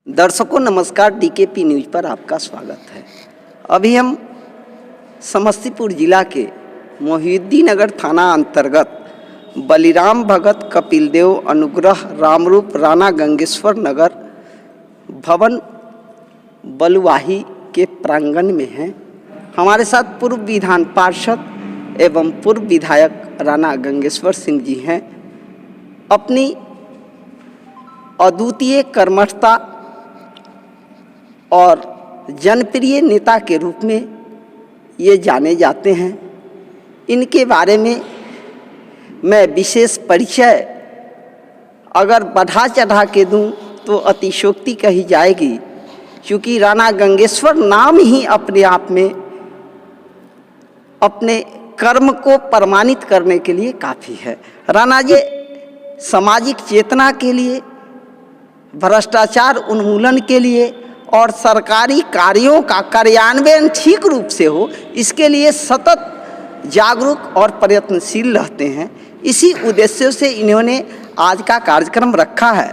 दर्शकों नमस्कार, DKP news पर आपका स्वागत है। अभी हम समस्तीपुर जिला के मोहिउद्दीननगर थाना अंतर्गत बलिराम भगत कपिल देव अनुग्रह रामरूप राणा गंगेश्वर नगर भवन बलुवाही के प्रांगण में हैं। हमारे साथ पूर्व विधान पार्षद एवं पूर्व विधायक राणा गंगेश्वर सिंह जी हैं। अपनी अद्वितीय कर्मठता और जनप्रिय नेता के रूप में ये जाने जाते हैं। इनके बारे में मैं विशेष परिचय अगर बढ़ा चढ़ा के दूं तो अतिशयोक्ति कही जाएगी, क्योंकि राणा गंगेश्वर नाम ही अपने आप में अपने कर्म को प्रमाणित करने के लिए काफ़ी है। राणा जी सामाजिक चेतना के लिए, भ्रष्टाचार उन्मूलन के लिए और सरकारी कार्यों का कार्यान्वयन ठीक रूप से हो, इसके लिए सतत जागरूक और प्रयत्नशील रहते हैं। इसी उद्देश्य से इन्होंने आज का कार्यक्रम रखा है,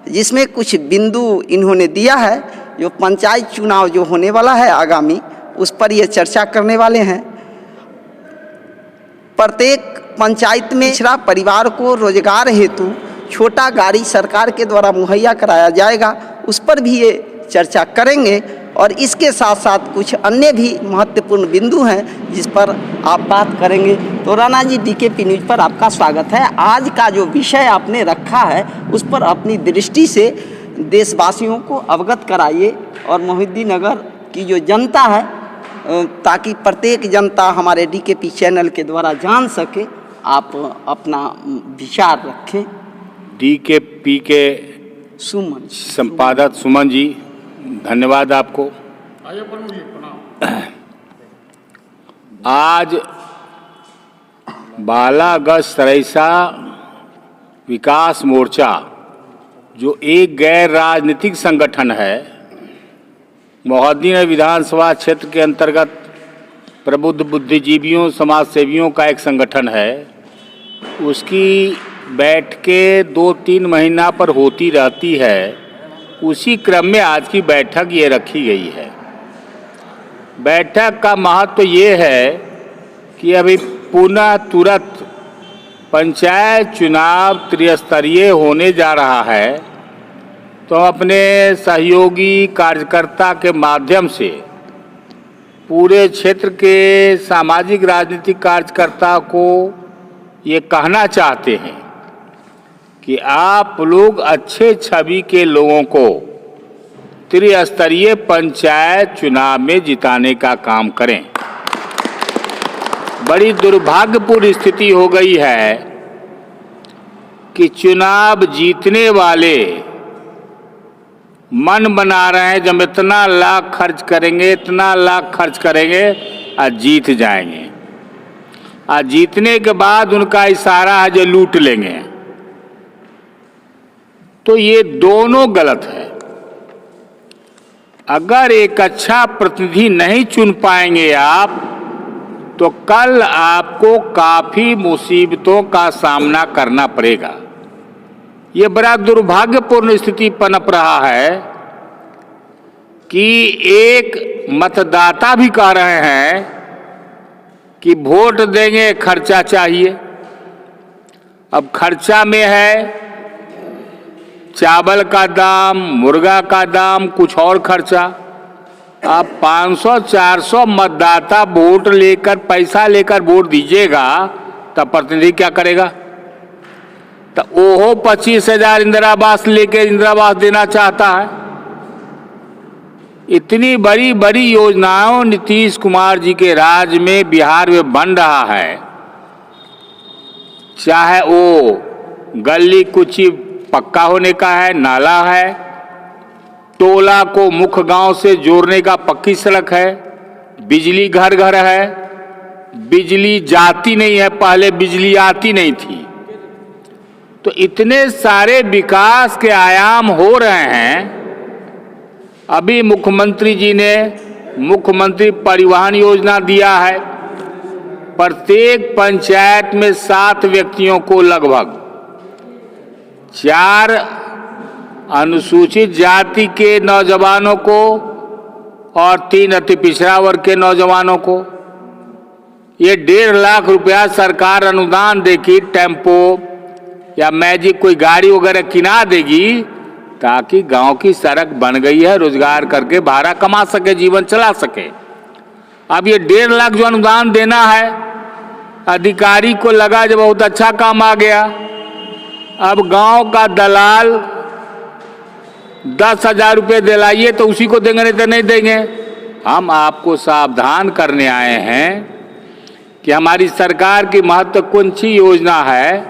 जिसमें कुछ बिंदु इन्होंने दिया है। जो पंचायत चुनाव जो होने वाला है आगामी, उस पर ये चर्चा करने वाले हैं। प्रत्येक पंचायत में पिछड़ा परिवार को रोजगार हेतु छोटा गाड़ी सरकार के द्वारा मुहैया कराया जाएगा, उस पर भी ये चर्चा करेंगे। और इसके साथ साथ कुछ अन्य भी महत्वपूर्ण बिंदु हैं जिस पर आप बात करेंगे। तो राणा जी, डीकेपी न्यूज़ पर आपका स्वागत है। आज का जो विषय आपने रखा है उस पर अपनी दृष्टि से देशवासियों को अवगत कराइए और मोहिउद्दीननगर की जो जनता है, ताकि प्रत्येक जनता हमारे डीकेपी चैनल के द्वारा जान सके। आप अपना विचार रखें। डीकेपी के सुमन संपादक सुमन जी, धन्यवाद आपको। आज बालागढ़ सराइसा विकास मोर्चा जो एक गैर राजनीतिक संगठन है, मोहिउद्दीननगर विधानसभा क्षेत्र के अंतर्गत प्रबुद्ध बुद्धिजीवियों समाज सेवियों का एक संगठन है, उसकी बैठकें 2-3 महीना पर होती रहती है। उसी क्रम में आज की बैठक ये रखी गई है। बैठक का महत्व ये है कि अभी पुनः तुरंत पंचायत चुनाव त्रिस्तरीय होने जा रहा है, तो अपने सहयोगी कार्यकर्ता के माध्यम से पूरे क्षेत्र के सामाजिक राजनीतिक कार्यकर्ता को ये कहना चाहते हैं कि आप लोग अच्छे छवि के लोगों को त्रिस्तरीय पंचायत चुनाव में जिताने का काम करें। बड़ी दुर्भाग्यपूर्ण स्थिति हो गई है कि चुनाव जीतने वाले मन बना रहे हैं जब इतना लाख खर्च करेंगे, इतना लाख खर्च करेंगे और जीत जाएंगे, और जीतने के बाद उनका इशारा है जो लूट लेंगे। तो ये दोनों गलत है। अगर एक अच्छा प्रतिनिधि नहीं चुन पाएंगे आप, तो कल आपको काफी मुसीबतों का सामना करना पड़ेगा। ये बड़ा दुर्भाग्यपूर्ण स्थिति पनप रहा है कि एक मतदाता भी कह रहे हैं कि वोट देंगे, खर्चा चाहिए। अब खर्चा में है चावल का दाम, मुर्गा का दाम, कुछ और खर्चा। आप 500-400 मतदाता वोट लेकर, पैसा लेकर वोट दीजिएगा, तब प्रतिनिधि क्या करेगा? तो ओहो 25,000 इंदिरा आवास लेके इंदिरा आवास देना चाहता है। इतनी बड़ी बड़ी योजनाओं नीतीश कुमार जी के राज में बिहार में बन रहा है, चाहे वो गली कुची पक्का होने का है, नाला है, टोला को मुख्य गांव से जोड़ने का पक्की सड़क है, बिजली घर घर है, बिजली जाती नहीं है, पहले बिजली आती नहीं थी। तो इतने सारे विकास के आयाम हो रहे हैं। अभी मुख्यमंत्री जी ने मुख्यमंत्री परिवहन योजना दिया है। प्रत्येक पंचायत में 7 व्यक्तियों को लगभग 4 अनुसूचित जाति के नौजवानों को और 3 अति पिछड़ा वर्ग के नौजवानों को ये 1.5 लाख रुपया सरकार अनुदान देगी, टेम्पो या मैजिक कोई गाड़ी वगैरह किना देगी, ताकि गांव की सड़क बन गई है, रोजगार करके भाड़ा कमा सके, जीवन चला सके। अब ये 1.5 लाख जो अनुदान देना है, अधिकारी को लगा जब बहुत अच्छा काम आ गया, अब गांव का दलाल 10,000 रुपये दिलाइए तो उसी को देंगे, नहीं तो नहीं देंगे। हम आपको सावधान करने आए हैं कि हमारी सरकार की महत्वाकांक्षी योजना है,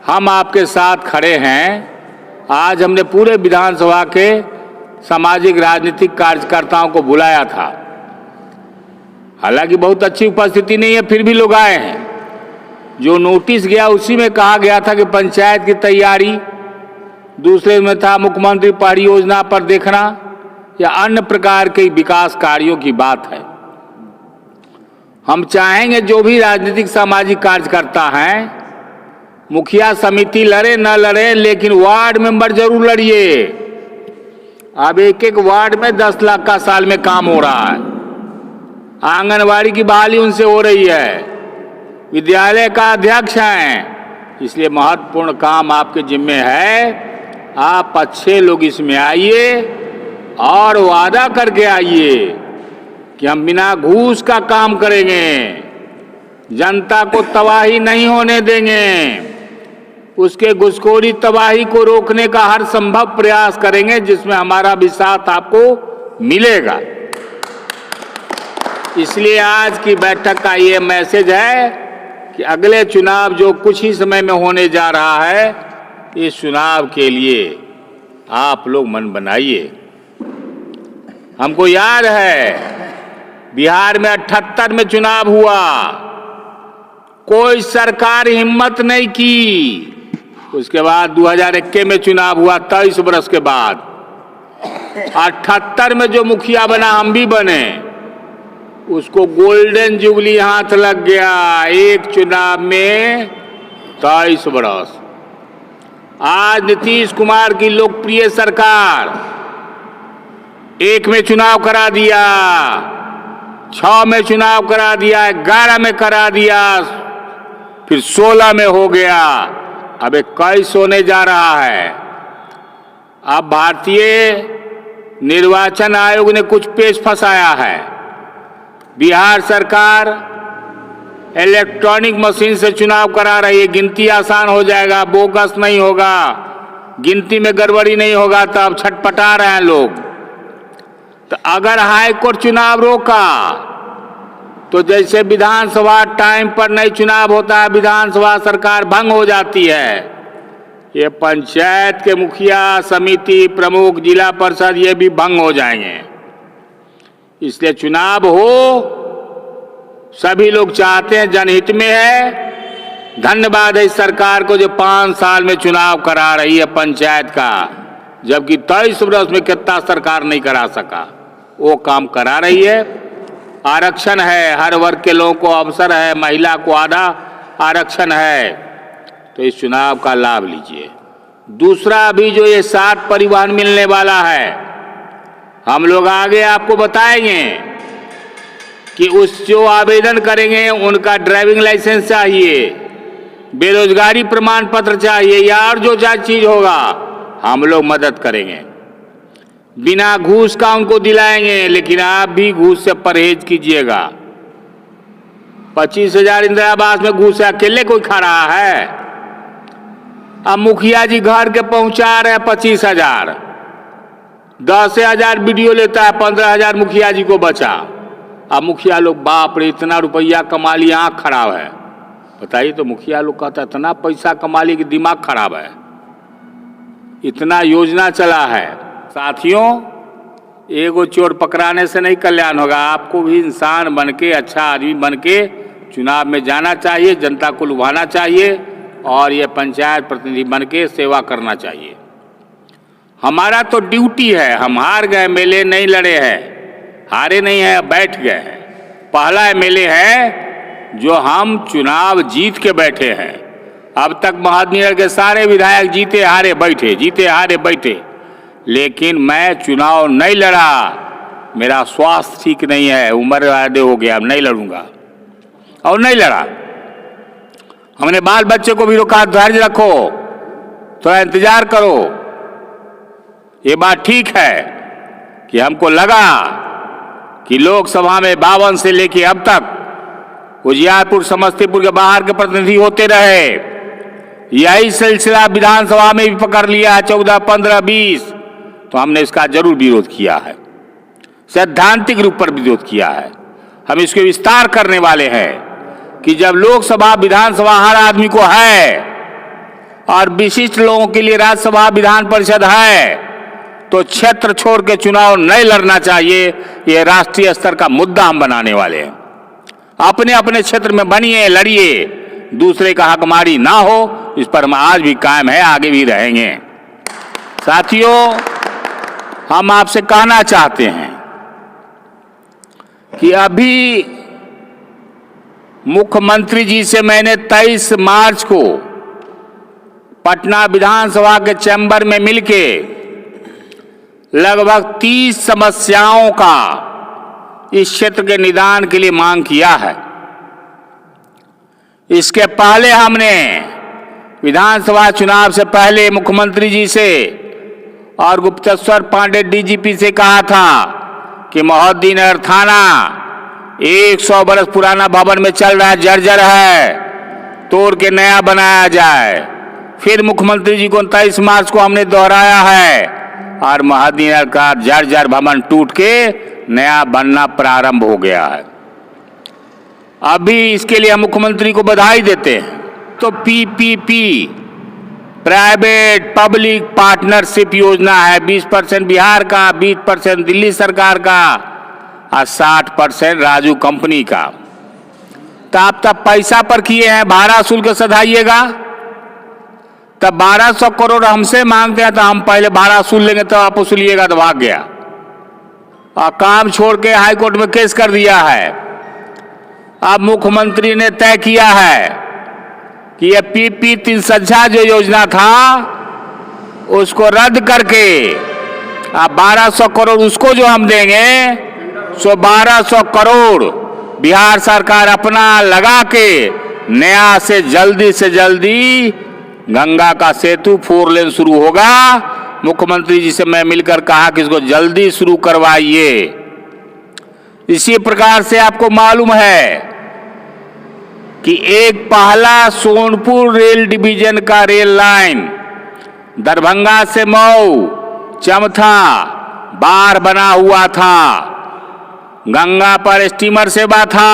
हम आपके साथ खड़े हैं। आज हमने पूरे विधानसभा के सामाजिक राजनीतिक कार्यकर्ताओं को बुलाया था, हालांकि बहुत अच्छी उपस्थिति नहीं है, फिर भी लोग आए हैं। जो नोटिस गया उसी में कहा गया था कि पंचायत की तैयारी, दूसरे में था मुख्यमंत्री पहाड़ी योजना पर देखना या अन्य प्रकार के विकास कार्यों की बात है। हम चाहेंगे जो भी राजनीतिक सामाजिक कार्यकर्ता हैं, मुखिया समिति लड़े न लड़े, लेकिन वार्ड मेंबर जरूर लड़िए। अब एक वार्ड में 10 लाख का साल में काम हो रहा है, आंगनवाड़ी की बहाली उनसे हो रही है, विद्यालय का अध्यक्ष हैं, इसलिए महत्वपूर्ण काम आपके जिम्मे है। आप अच्छे लोग इसमें आइए और वादा करके आइए कि हम बिना घूस का काम करेंगे, जनता को तबाही नहीं होने देंगे, उसके घुसखोरी तबाही को रोकने का हर संभव प्रयास करेंगे, जिसमें हमारा भी साथ आपको मिलेगा। इसलिए आज की बैठक का ये मैसेज है कि अगले चुनाव जो कुछ ही समय में होने जा रहा है, इस चुनाव के लिए आप लोग मन बनाइए। हमको याद है बिहार में 78 में चुनाव हुआ, कोई सरकार हिम्मत नहीं की। उसके बाद 2021 में चुनाव हुआ, 23 वर्ष के बाद। 78 में जो मुखिया बना, हम भी बने, उसको गोल्डन जुबली हाथ लग गया, एक चुनाव में 23 वर्ष। आज नीतीश कुमार की लोकप्रिय सरकार 1 में चुनाव करा दिया, 6 में चुनाव करा दिया, 11 में करा दिया, फिर 16 में हो गया, अब 21 होने जा रहा है। अब भारतीय निर्वाचन आयोग ने कुछ पेच फंसाया है। बिहार सरकार इलेक्ट्रॉनिक मशीन से चुनाव करा रही है, गिनती आसान हो जाएगा, बोगस नहीं होगा, गिनती में गड़बड़ी नहीं होगा, तो अब छटपटा रहे हैं लोग। तो अगर हाई कोर्ट चुनाव रोका तो जैसे विधानसभा टाइम पर नहीं चुनाव होता है, विधानसभा सरकार भंग हो जाती है, ये पंचायत के मुखिया, समिति प्रमुख, जिला परिषद ये भी भंग हो जाएंगे। इसलिए चुनाव हो, सभी लोग चाहते हैं, जनहित में है। धन्यवाद है इस सरकार को जो 5 साल में चुनाव करा रही है पंचायत का, जबकि 23 वर्ष में कितना सरकार नहीं करा सका, वो काम करा रही है। आरक्षण है, हर वर्ग के लोगों को अवसर है, महिला को आधा आरक्षण है, तो इस चुनाव का लाभ लीजिए। दूसरा, अभी जो ये 7 परिवहन मिलने वाला है, हम लोग आगे आपको बताएंगे कि उस जो आवेदन करेंगे उनका ड्राइविंग लाइसेंस चाहिए, बेरोजगारी प्रमाण पत्र चाहिए, या और जो चीज होगा हम लोग मदद करेंगे। बिना घूस का उनको दिलाएंगे, लेकिन आप भी घूस से परहेज कीजिएगा। 25,000 इंदिरा आवास में घूस है, अकेले कोई खा रहा है? अब मुखिया जी घर के पहुंचा रहे हैं 25,000, 10,000 वीडियो लेता है, 15,000 मुखिया जी को बचा। अब मुखिया लोग बाप रे इतना रुपया कमा लिया, आँख खराब है। बताइए, तो मुखिया लोग कहता है इतना पैसा कमा लिया कि दिमाग खराब है, इतना योजना चला है। साथियों, एगो चोर पकड़ाने से नहीं कल्याण होगा, आपको भी इंसान बन के, अच्छा आदमी बन के चुनाव में जाना चाहिए, जनता को लुभाना चाहिए और ये पंचायत प्रतिनिधि बन के सेवा करना चाहिए। हमारा तो ड्यूटी है, हम हार गए, एमएलए नहीं लड़े हैं, हारे नहीं हैं, बैठ गए हैं। पहला एमएलए है जो हम चुनाव जीत के बैठे हैं। अब तक महादनीय के सारे विधायक जीते हारे बैठे, जीते हारे बैठे। लेकिन मैं चुनाव नहीं लड़ा। मेरा स्वास्थ्य ठीक नहीं है, उम्र आधे हो गया, अब नहीं लड़ूंगा और नहीं लड़ा। हमने बाल बच्चे को भी रोका, धैर्य रखो, थोड़ा इंतजार करो। ये बात ठीक है कि हमको लगा कि लोकसभा में 52 से लेके अब तक उजियारपुर समस्तीपुर के बाहर के प्रतिनिधि होते रहे। यही सिलसिला विधानसभा में भी पकड़ लिया है 14, 15, 20, तो हमने इसका जरूर विरोध किया है, सैद्धांतिक रूप पर विरोध किया है। हम इसके विस्तार करने वाले हैं कि जब लोकसभा विधानसभा हर आदमी को है और विशिष्ट लोगों के लिए राज्यसभा विधान परिषद है, तो क्षेत्र छोड़ के चुनाव नहीं लड़ना चाहिए। यह राष्ट्रीय स्तर का मुद्दा हम बनाने वाले हैं। अपने अपने क्षेत्र में बनिए, लड़िए, दूसरे का हकमारी ना हो, इस पर हम आज भी कायम है, आगे भी रहेंगे। साथियों, हम आपसे कहना चाहते हैं कि अभी मुख्यमंत्री जी से मैंने 23 मार्च को पटना विधानसभा के चैम्बर में मिलके लगभग 30 समस्याओं का इस क्षेत्र के निदान के लिए मांग किया है। इसके पहले हमने विधानसभा चुनाव से पहले मुख्यमंत्री जी से और गुप्तेश्वर पांडे डीजीपी से कहा था कि मोहद्दीनगर थाना 100 बरस पुराना भवन में चल रहा है, जर्जर है, तोड़ के नया बनाया जाए। फिर मुख्यमंत्री जी को 23 मार्च को हमने दोहराया है और मोहद्दीनगर का जर्जर भवन टूट के नया बनना प्रारंभ हो गया है। अभी इसके लिए हम मुख्यमंत्री को बधाई देते हैं। तो पीपीपी, प्राइवेट पब्लिक पार्टनरशिप योजना है, 20% बिहार का, 20% दिल्ली सरकार का और 60% राजू कंपनी का। तो आप तब पैसा पर किए हैं, भाड़ा शुल्क सधाइएगा। तब 1200 करोड़ हमसे मांगते हैं तो हम पहले भाड़ा शुल्क लेंगे, तो आप वसूलिएगा, तो भाग गया और काम छोड़ के हाईकोर्ट में केस कर दिया है। अब मुख्यमंत्री ने तय किया है कि ये पीपी 3 जो योजना था उसको रद्द करके अब 1200 करोड़ उसको जो हम देंगे, सो 1200 करोड़ बिहार सरकार अपना लगा के नया से जल्दी गंगा का सेतु 4 लेन शुरू होगा। मुख्यमंत्री जी से मैं मिलकर कहा कि इसको जल्दी शुरू करवाइए। इसी प्रकार से आपको मालूम है कि एक पहला सोनपुर रेल डिवीजन का रेल लाइन दरभंगा से मऊ चमथा बार बना हुआ था, गंगा पर स्टीमर सेवा था,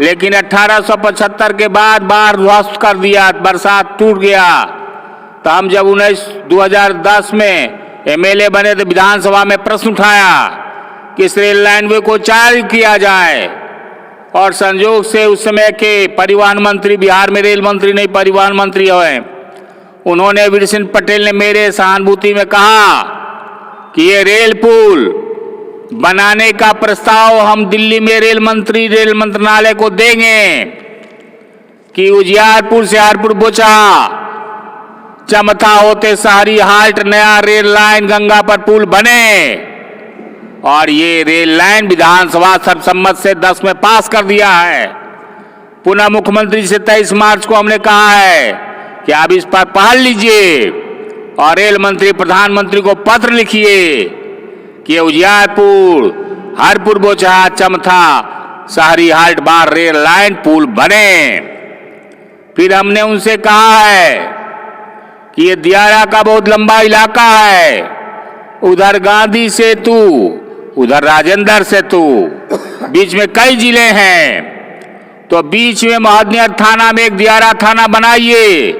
लेकिन 1875 के बाद बाढ़ ध्वस्त कर दिया, बरसात टूट गया। तो हम जब 2010 में एमएलए बने तो विधानसभा में प्रश्न उठाया कि इस रेल लाइनवे को चालू किया जाए, और संयोग से उस समय के परिवहन मंत्री, बिहार में रेल मंत्री नहीं परिवहन मंत्री हुए, उन्होंने वीर सिंह पटेल ने मेरे सहानुभूति में कहा कि ये रेल पुल बनाने का प्रस्ताव हम दिल्ली में रेल मंत्रालय को देंगे कि उजियारपुर से हरपुर बोचा चमथा होते शहरी हाल्ट नया रेल लाइन गंगा पर पुल बने। और ये रेल लाइन विधानसभा सर्वसम्मत से 10 में पास कर दिया है। पुनः मुख्यमंत्री से 23 मार्च को हमने कहा है कि आप इस पर पहल लीजिए और रेल मंत्री प्रधानमंत्री को पत्र लिखिए कि उजियारपुर हरपुर बोचहा चमथा शहरी हाल्ट बार रेल लाइन पुल बने। फिर हमने उनसे कहा है कि ये दियारा का बहुत लंबा इलाका है, उधर गांधी सेतु, उधर राजेंद्र सेतु, बीच में कई जिले हैं, तो बीच में मोहद्दीनगर थाना में एक दियारा थाना बनाइए,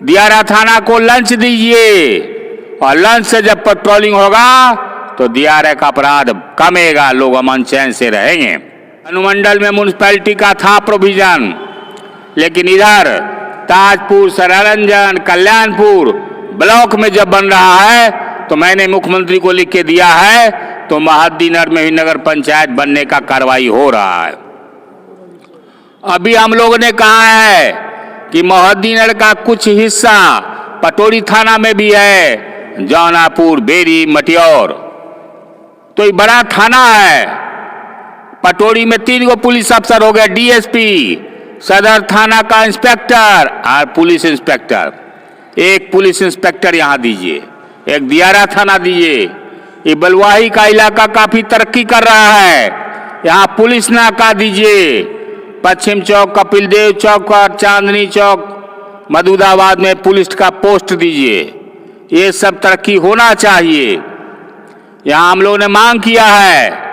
दियारा थाना को लंच दीजिए, और लंच से जब पेट्रोलिंग होगा तो दियारे का अपराध कमेगा, लोग अमन चैन से रहेंगे। अनुमंडल में म्यूनिसिपैलिटी का था प्रोविजन, लेकिन इधर ताजपुर, सरारंजन, कल्याणपुर ब्लॉक में जब बन रहा है तो मैंने मुख्यमंत्री को लिख के दिया है, तो मोहद्दीनगर में भी नगर पंचायत बनने का कार्रवाई हो रहा है। अभी हम लोगों ने कहा है कि मोहद्दीनगर का कुछ हिस्सा पटोरी थाना में भी है, जौनापुर, बेरी, मटियौर। तो ये बड़ा थाना है। पटोरी में 3 गो पुलिस अफसर हो गए, डीएसपी, सदर थाना का इंस्पेक्टर और पुलिस इंस्पेक्टर। एक पुलिस इंस्पेक्टर यहाँ दीजिए, एक दियारा थाना दीजिए। ये बलुआही का इलाका काफी तरक्की कर रहा है, यहाँ पुलिस नाका दीजिए। पश्चिम चौक, कपिल देव चौक और चांदनी चौक, मधुदाबाद में पुलिस का पोस्ट दीजिए। ये सब तरक्की होना चाहिए। यहाँ हम लोगों ने मांग किया है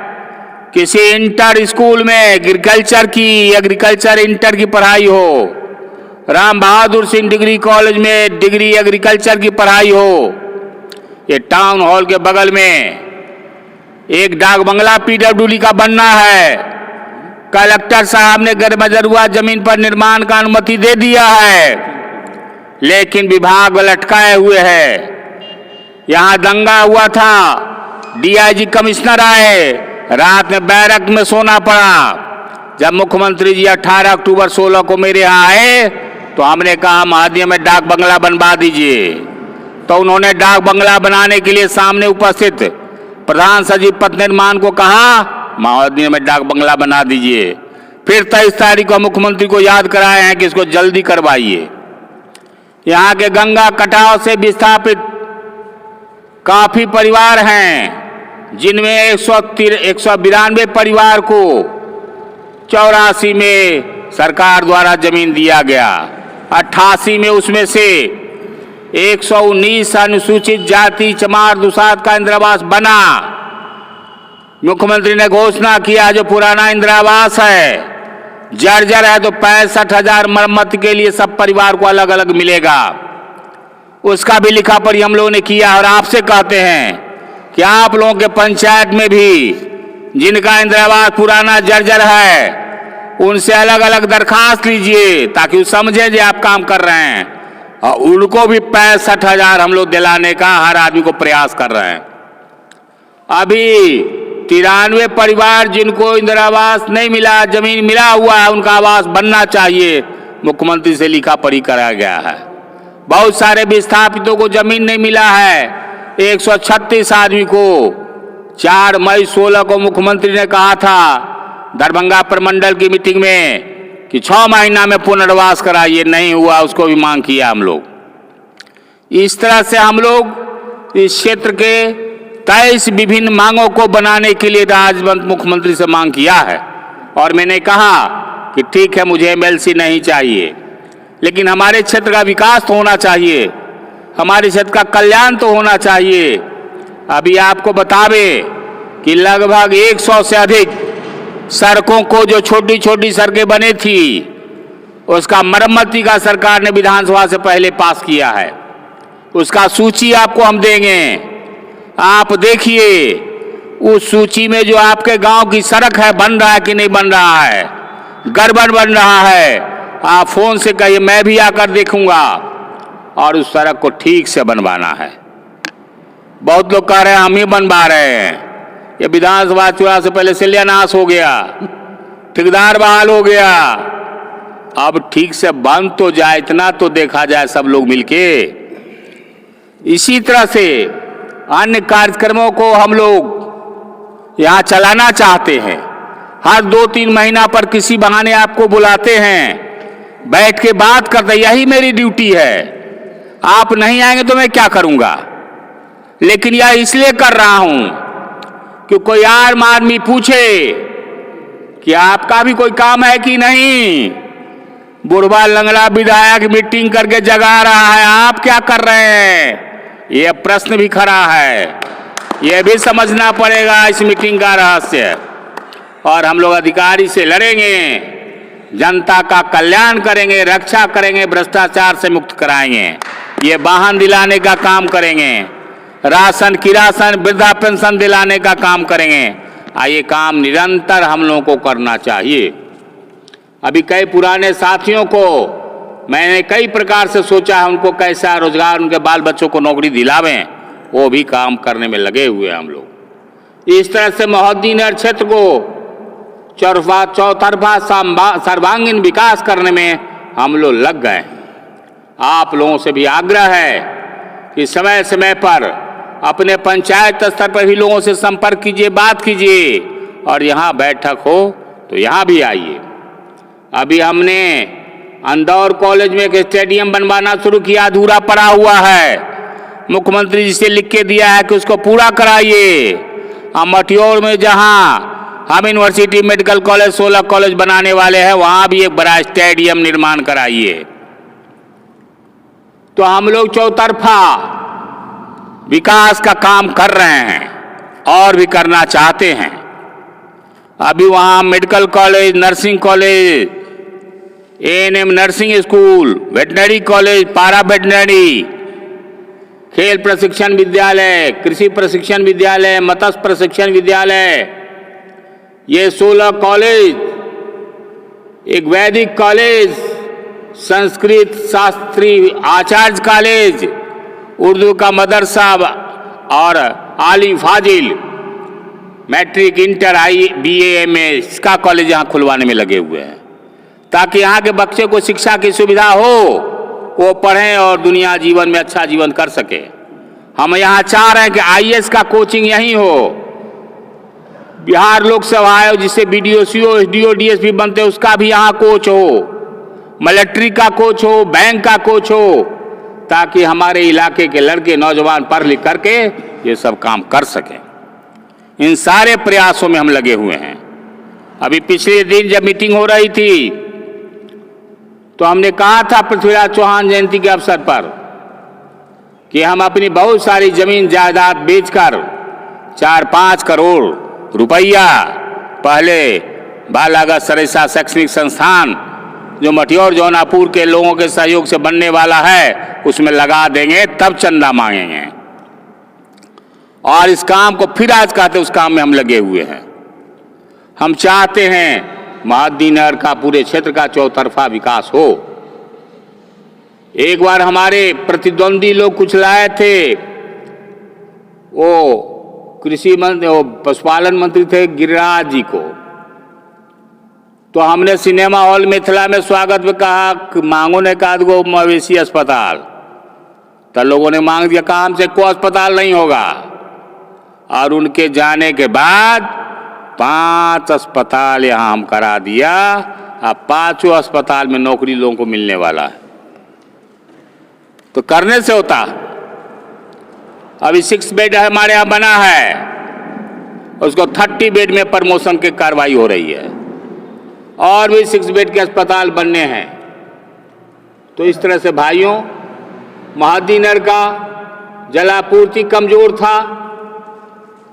किसी इंटर स्कूल में एग्रीकल्चर इंटर की पढ़ाई हो, राम बहादुर सिंह डिग्री कॉलेज में डिग्री एग्रीकल्चर की पढ़ाई हो। ये टाउन हॉल के बगल में एक डाक बंगला पीडब्ल्यूडी का बनना है। कलेक्टर साहब ने गैरमजरूआ जमीन पर निर्माण का अनुमति दे दिया है, लेकिन विभाग लटकाए हुए है। यहाँ दंगा हुआ था, डीआईजी कमिश्नर आए, रात में बैरक में सोना पड़ा। जब मुख्यमंत्री जी 18 अक्टूबर 16 को मेरे यहाँ आए तो हमने कहा महादिया में डाक बंगला बनवा दीजिए। तो उन्होंने डाक बंगला बनाने के लिए सामने उपस्थित प्रधान सचिव पथ निर्माण को कहा महादिया में डाक बंगला बना दीजिए। फिर 23 तारीख को मुख्यमंत्री को याद कराए हैं कि इसको जल्दी करवाइए। यहाँ के गंगा कटाव से विस्थापित काफी परिवार हैं, जिनमें 192 परिवार को 84 में सरकार द्वारा जमीन दिया गया। 88 में उसमें से 119 अनुसूचित जाति चमार दुसाद का इंदिरावास बना। मुख्यमंत्री ने घोषणा किया जो पुराना इंदिरावास है जर्जर है तो 65,000 मरम्मत के लिए सब परिवार को अलग अलग मिलेगा। उसका भी लिखा पढ़ी हम लोगों ने किया। और आपसे कहते हैं कि आप लोगों के पंचायत में भी जिनका इंदिरावास पुराना जर्जर है उनसे अलग अलग दरखास्त लीजिए ताकि वो समझे जो आप काम कर रहे हैं। और उनको भी 65,000 हम लोग दिलाने का हर आदमी को प्रयास कर रहे हैं। अभी 93 परिवार जिनको इंदिरावास नहीं मिला, जमीन मिला हुआ है, उनका आवास बनना चाहिए, मुख्यमंत्री से लिखा पढ़ी कराया गया है। बहुत सारे विस्थापितों को जमीन नहीं मिला है, 136 आदमी को। 4 मई 16 को मुख्यमंत्री ने कहा था दरभंगा प्रमंडल की मीटिंग में कि 6 महीना में पुनर्वास कराइए, नहीं हुआ, उसको भी मांग किया हम लोग। इस तरह से हम लोग इस क्षेत्र के 23 विभिन्न मांगों को बनाने के लिए राजवंत मुख्यमंत्री से मांग किया है। और मैंने कहा कि ठीक है, मुझे एमएलसी नहीं चाहिए, लेकिन हमारे क्षेत्र का विकास तो होना चाहिए, हमारे क्षेत्र का कल्याण तो होना चाहिए। अभी आपको बतावे कि लगभग 100 से अधिक सड़कों को, जो छोटी छोटी सड़कें बनी थी, उसका मरम्मती का सरकार ने विधानसभा से पहले पास किया है। उसका सूची आपको हम देंगे, आप देखिए उस सूची में जो आपके गांव की सड़क है बन रहा है कि नहीं बन रहा है, गड़बड़ बन रहा है, आप फोन से कहिए, मैं भी आकर देखूंगा। और उस सड़क को ठीक से बनवाना है। बहुत लोग कह रहे हैं हम ही बनवा रहे हैं, ये विधानसभा चुनाव से पहले शिलान्यास हो गया, ठेकेदार बहाल हो गया, अब ठीक से बन तो जाए, इतना तो देखा जाए सब लोग मिलके। इसी तरह से अन्य कार्यक्रमों को हम लोग यहाँ चलाना चाहते हैं। हर 2-3 महीना पर किसी बहाने आपको बुलाते हैं, बैठ के बात करते, यही मेरी ड्यूटी है। आप नहीं आएंगे तो मैं क्या करूंगा, लेकिन यह इसलिए कर रहा हूं कि कोई आम आदमी पूछे कि आपका भी कोई काम है कि नहीं। बुढ़वा लंगड़ा विधायक मीटिंग करके जगा रहा है, आप क्या कर रहे हैं, यह प्रश्न भी खड़ा है। यह भी समझना पड़ेगा इस मीटिंग का रहस्य। और हम लोग अधिकारी से लड़ेंगे, जनता का कल्याण करेंगे, रक्षा करेंगे, भ्रष्टाचार से मुक्त कराएंगे, ये वाहन दिलाने का काम करेंगे, राशन किरासन वृद्धा पेंशन दिलाने का काम करेंगे। ये काम निरंतर हम लोगों को करना चाहिए। अभी कई पुराने साथियों को मैंने कई प्रकार से सोचा है, उनको कैसा रोजगार, उनके बाल बच्चों को नौकरी दिलावें, वो भी काम करने में लगे हुए हैं हम लोग। इस तरह से महोदय नगर क्षेत्र को चौतरफा सर्वांगीण विकास करने में हम लोग लग गए। आप लोगों से भी आग्रह है कि समय समय पर अपने पंचायत स्तर पर भी लोगों से संपर्क कीजिए, बात कीजिए, और यहाँ बैठक हो तो यहाँ भी आइए। अभी हमने इंदौर कॉलेज में एक स्टेडियम बनवाना शुरू किया, अधूरा पड़ा हुआ है। मुख्यमंत्री जी से लिख के दिया है कि उसको पूरा कराइए। मटियोर में जहाँ हम यूनिवर्सिटी मेडिकल कॉलेज 16 कॉलेज बनाने वाले हैं, वहाँ भी एक बड़ा स्टेडियम निर्माण कराइए। तो हम लोग चौतरफा विकास का काम कर रहे हैं और भी करना चाहते हैं। अभी वहाँ medical college, nursing college, ANM nursing school, veterinary college, पारा वेटनरी, खेल प्रशिक्षण विद्यालय, कृषि प्रशिक्षण विद्यालय, मत्स्य प्रशिक्षण विद्यालय, ये 16 कॉलेज, एक वैदिक कॉलेज, संस्कृत शास्त्री आचार्य कॉलेज, उर्दू का मदरसा और आलिम फाजिल, मैट्रिक, इंटर, BA, MA इसका कॉलेज यहाँ खुलवाने में लगे हुए हैं, ताकि यहाँ के बच्चे को शिक्षा की सुविधा हो, वो पढ़ें और दुनिया जीवन में अच्छा जीवन कर सके। हम यहाँ चाह रहे हैं कि IAS का कोचिंग यहीं हो, बिहार लोक सेवा आयोग जिससे BDO, CO, SDO, DSP बनते हैं उसका भी यहाँ कोच हो, मिलिट्री का कोच हो, बैंक का कोच हो, ताकि हमारे इलाके के लड़के नौजवान पढ़ लिख करके ये सब काम कर सकें। इन सारे प्रयासों में हम लगे हुए हैं। अभी पिछले दिन जब मीटिंग हो रही थी तो हमने कहा था पृथ्वीराज चौहान जयंती के अवसर पर कि हम अपनी बहुत सारी जमीन जायदाद बेचकर 4-5 करोड़ रुपया पहले बाल लागत सरेसा शैक्षणिक संस्थान जो मटियोर जौनापुर के लोगों के सहयोग से बनने वाला है उसमें लगा देंगे, तब चंदा मांगेंगे। और इस काम को फिर आज कहते उस काम में हम लगे हुए हैं। हम चाहते हैं महाद्दी नहर का पूरे क्षेत्र का चौतरफा विकास हो। एक बार हमारे प्रतिद्वंदी लोग कुछ लाए थे, वो कृषि मंत्री, वो पशुपालन मंत्री थे गिरिराज जी को, तो हमने सिनेमा हॉल मिथिला में स्वागत में कहा कि मांगो ने कहा गो मवेशी अस्पताल, तो लोगों ने मांग दिया, कहा हमसे कोई अस्पताल नहीं होगा। और उनके जाने के बाद 5 अस्पताल यहाँ हम करा दिया। अब 5 अस्पताल में नौकरी लोगों को मिलने वाला है, तो करने से होता। अभी 6 बेड हमारे यहाँ बना है, उसको 30 बेड में प्रमोशन की कार्रवाई हो रही है, और भी 6 बेड के अस्पताल बनने हैं। तो इस तरह से भाइयों, महाद्दी नहर का जलापूर्ति कमजोर था,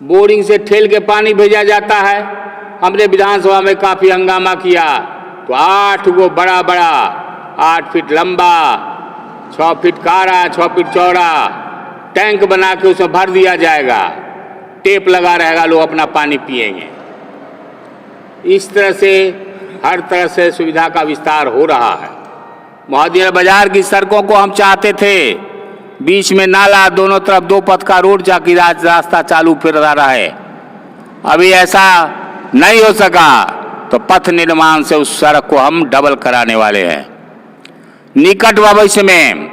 बोरिंग से ठेल के पानी भेजा जाता है। हमने विधानसभा में काफी हंगामा किया, तो 8 गो बड़ा बड़ा 8 फीट लंबा, 6 फीट कारा, 6 फीट चौड़ा टैंक बना के उसमें भर दिया जाएगा, टेप लगा रहेगा, लोग अपना पानी पिएंगे। इस तरह से हर तरह से सुविधा का विस्तार हो रहा है। महाद्दी नहर बाजार की सड़कों को हम चाहते थे, बीच में नाला, दोनों तरफ 2 पथ का रोड जाकर रास्ता चालू फिर रहा है। अभी ऐसा नहीं हो सका, तो पथ निर्माण से उस सड़क को हम डबल कराने वाले हैं। निकट भविष्य में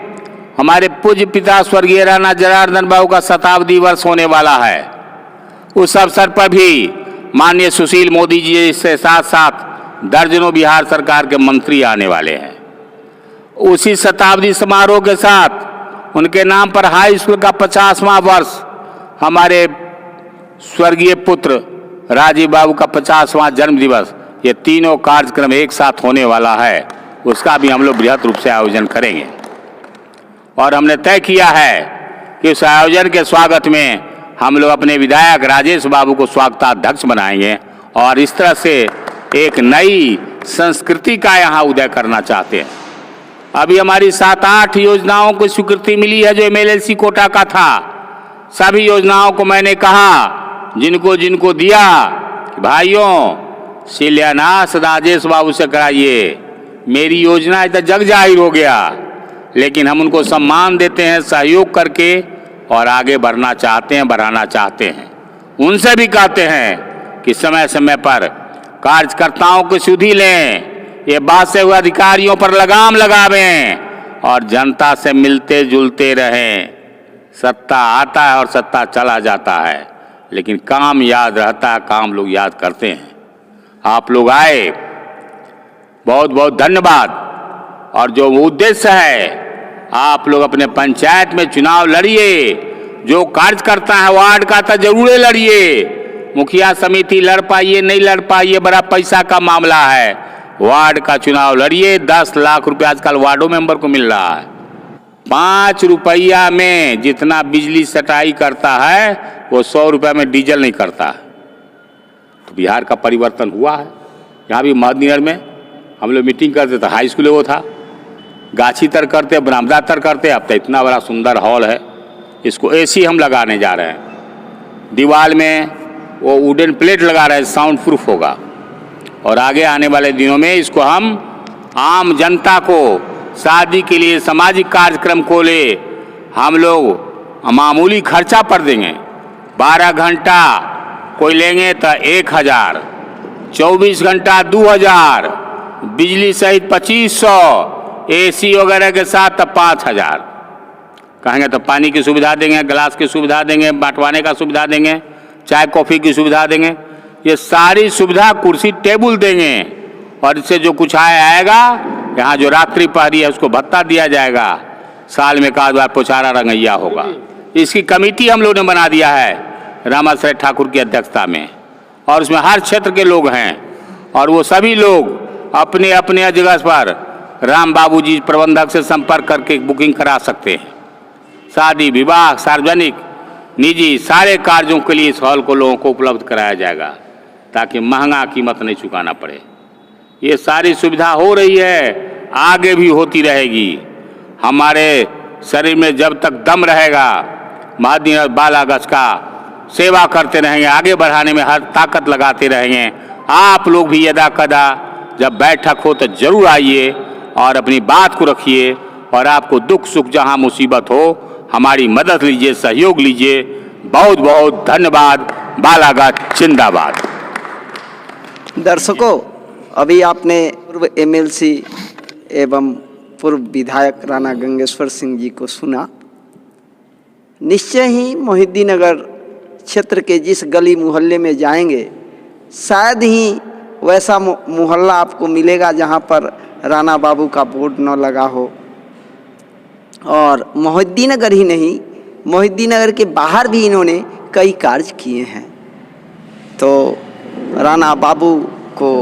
हमारे पूज्य पिता स्वर्गीय राणा जनार्दन बाबू का शताब्दी वर्ष होने वाला है। उस अवसर पर भी माननीय सुशील मोदी जी से साथ साथ दर्जनों बिहार सरकार के मंत्री आने वाले हैं। उसी शताब्दी समारोह के साथ उनके नाम पर हाई स्कूल का 50वां वर्ष, हमारे स्वर्गीय पुत्र राजीव बाबू का 50वां जन्म दिवस, ये तीनों कार्यक्रम एक साथ होने वाला है। उसका भी हम लोग बृहद रूप से आयोजन करेंगे। और हमने तय किया है कि उस आयोजन के स्वागत में हम लोग अपने विधायक राजेश बाबू को स्वागताध्यक्ष बनाएंगे, और इस तरह से एक नई संस्कृति का यहाँ उदय करना चाहते हैं। अभी हमारी 7-8 योजनाओं को स्वीकृति मिली है जो MLLC कोटा का था। सभी योजनाओं को मैंने कहा जिनको जिनको दिया, भाइयों शिलान्यास राजेश बाबू से कराइए। मेरी योजना इतना जग जाहिर हो गया, लेकिन हम उनको सम्मान देते हैं, सहयोग करके, और आगे बढ़ना चाहते हैं, बढ़ाना चाहते हैं। उनसे भी कहते हैं कि समय समय पर कार्यकर्ताओं की सुधि लें, ये बात से हुए अधिकारियों पर लगाम लगावें और जनता से मिलते जुलते रहें। सत्ता आता है और सत्ता चला जाता है, लेकिन काम याद रहता है, काम लोग याद करते हैं। आप लोग आए, बहुत बहुत धन्यवाद। और जो उद्देश्य है, आप लोग अपने पंचायत में चुनाव लड़िए, जो कार्यकर्ता है वार्ड का तो जरूर लड़िए। मुखिया समिति लड़ पाइए नहीं लड़ पाइए, बड़ा पैसा का मामला है। वार्ड का चुनाव लड़िए। 10 लाख रुपया आजकल वार्डो मेंबर को मिल रहा है। 5 रुपया में जितना बिजली सटाई करता है वो 100 रुपया में डीजल नहीं करता। तो बिहार का परिवर्तन हुआ है। यहाँ भी महदनगर में हम लोग मीटिंग करते थे, हाई स्कूल वो था, गाछी तर करते, बरामदा तर करते। अब तो इतना बड़ा सुंदर हॉल है, इसको एसी हम लगाने जा रहे हैं। दीवार में वो वुडन प्लेट लगा रहे हैं, साउंड प्रूफ होगा। और आगे आने वाले दिनों में इसको हम आम जनता को शादी के लिए सामाजिक कार्यक्रम को ले हम लोग मामूली खर्चा पर देंगे। 12 घंटा कोई लेंगे तो 1000, 24 घंटा 2000, बिजली सहित 2500, एसी वगैरह के साथ तो 5000। कहेंगे तो पानी की सुविधा देंगे, गिलास की सुविधा देंगे, बांटवाने का सुविधा देंगे, चाय कॉफ़ी की सुविधा देंगे। ये सारी सुविधा, कुर्सी टेबल देंगे। और इससे जो कुछ आएगा, यहाँ जो रात्रि पहरी है उसको भत्ता दिया जाएगा। साल में 1 बार पोचारा रंगैया होगा। इसकी कमेटी हम लोगों ने बना दिया है रामाश्रय ठाकुर की अध्यक्षता में, और उसमें हर क्षेत्र के लोग हैं। और वो सभी लोग अपने अपने जगह पर राम बाबू जी प्रबंधक से संपर्क करके बुकिंग करा सकते हैं। शादी विवाह, सार्वजनिक निजी सारे कार्यों के लिए इस हॉल को लोगों को उपलब्ध कराया जाएगा, ताकि महंगा कीमत नहीं चुकाना पड़े। ये सारी सुविधा हो रही है, आगे भी होती रहेगी। हमारे शरीर में जब तक दम रहेगा, महदनगर बालागंज का सेवा करते रहेंगे, आगे बढ़ाने में हर ताकत लगाते रहेंगे। आप लोग भी यदा कदा जब बैठक हो तो जरूर आइए और अपनी बात को रखिए। और आपको दुख सुख जहां मुसीबत हो, हमारी मदद लीजिए, सहयोग लीजिए। बहुत बहुत धन्यवाद। बालागंज जिंदाबाद। दर्शकों, अभी आपने पूर्व एमएलसी एवं पूर्व विधायक राणा गंगेश्वर सिंह जी को सुना। निश्चय ही मोहिद्दीनगर क्षेत्र के जिस गली मोहल्ले में जाएंगे, शायद ही वैसा मोहल्ला आपको मिलेगा जहां पर राणा बाबू का बोर्ड न लगा हो। और मोहिद्दीनगर ही नहीं, मोहिद्दीनगर के बाहर भी इन्होंने कई कार्य किए हैं। तो राणा बाबू को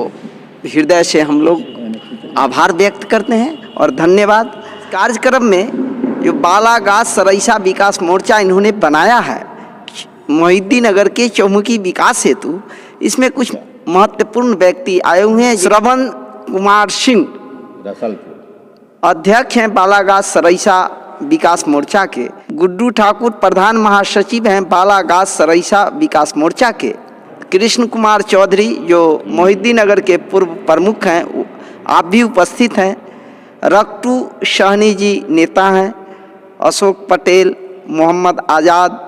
हृदय से हम लोग आभार व्यक्त करते हैं और धन्यवाद। कार्यक्रम में जो बालाघाट सरैसा विकास मोर्चा इन्होंने बनाया है मोहिद्दीनगर के चौमुखी विकास हेतु, इसमें कुछ महत्वपूर्ण व्यक्ति आए हुए हैं। श्रवण कुमार सिंह अध्यक्ष हैं बालाघाट सरैसा विकास मोर्चा के। गुड्डू ठाकुर प्रधान महासचिव हैं बालाघाट सरैसा विकास मोर्चा के। कृष्ण कुमार चौधरी जो मोहिद्दीनगर के पूर्व प्रमुख हैं, आप भी उपस्थित हैं। रक्टू सहनी जी नेता हैं। अशोक पटेल, मोहम्मद आज़ाद,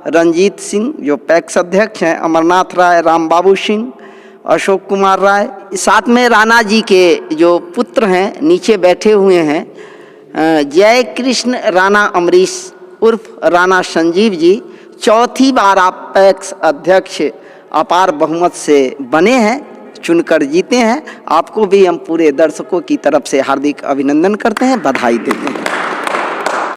रंजीत सिंह जो पैक्स अध्यक्ष हैं, अमरनाथ राय, राम बाबू सिंह, अशोक कुमार राय। साथ में राणा जी के जो पुत्र हैं नीचे बैठे हुए हैं, जय कृष्ण राणा अमरीश उर्फ राणा संजीव जी, चौथी बार आप पैक्स अध्यक्ष अपार बहुमत से बने हैं, चुनकर जीते हैं। आपको भी हम पूरे दर्शकों की तरफ से हार्दिक अभिनंदन करते हैं, बधाई देते हैं।